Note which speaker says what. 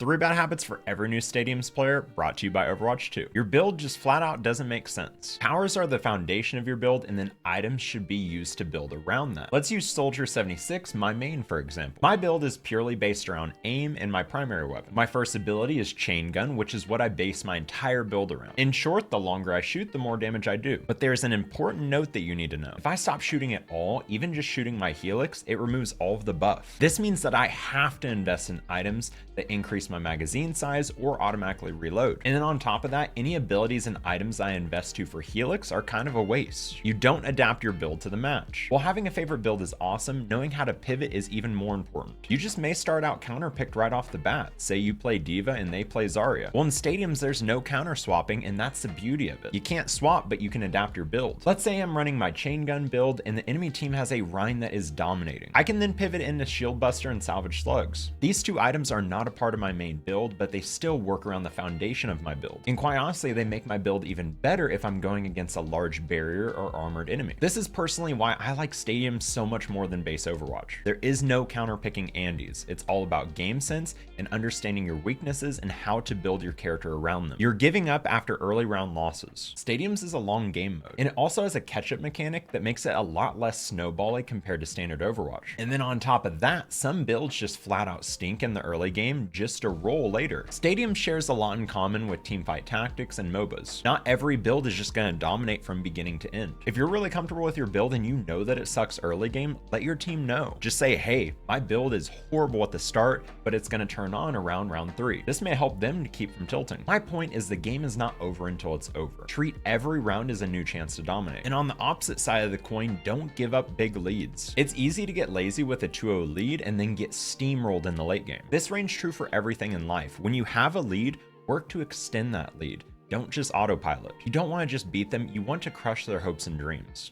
Speaker 1: 3 bad habits for every new Stadiums player, brought to you by Overwatch 2. Your build just flat out doesn't make sense. Powers are the foundation of your build, and then items should be used to build around that. Let's use Soldier 76, my main, for example. My build is purely based around aim and my primary weapon. My first ability is Chain Gun, which is what I base my entire build around. In short, the longer I shoot, the more damage I do. But there's an important note that you need to know. If I stop shooting at all, even just shooting my Helix, it removes all of the buff. This means that I have to invest in items that increase my magazine size or automatically reload. And then on top of that, any abilities and items I invest to for Helix are kind of a waste. You don't adapt your build to the match. While having a favorite build is awesome, knowing how to pivot is even more important. You just may start out counterpicked right off the bat. Say you play Diva and they play Zarya. Well, in Stadiums, there's no counter swapping, and that's the beauty of it. You can't swap, but you can adapt your build. Let's say I'm running my Chain Gun build and the enemy team has a Rhine that is dominating. I can then pivot into Shield Buster and Salvage Slugs. These two items are not a part of my main build, but they still work around the foundation of my build. And quite honestly, they make my build even better if I'm going against a large barrier or armored enemy. This is personally why I like Stadium so much more than base Overwatch. There is no counterpicking Andes. It's all about game sense and understanding your weaknesses and how to build your character around them. You're giving up after early round losses. Stadiums is a long game mode, and it also has a catch-up mechanic that makes it a lot less snowbally compared to standard Overwatch. And then on top of that, some builds just flat out stink in the early game just to roll later. Stadium shares a lot in common with teamfight tactics and MOBAs. Not every build is just going to dominate from beginning to end. If you're really comfortable with your build and you know that it sucks early game, let your team know. Just say, hey, my build is horrible at the start, but it's going to turn on around round 3. This may help them to keep from tilting. My point is the game is not over until it's over. Treat every round as a new chance to dominate. And on the opposite side of the coin, don't give up big leads. It's easy to get lazy with a 2-0 lead and then get steamrolled in the late game. This reigns true for everything in life. When you have a lead, work to extend that lead. Don't just autopilot. You don't want to just beat them, you want to crush their hopes and dreams.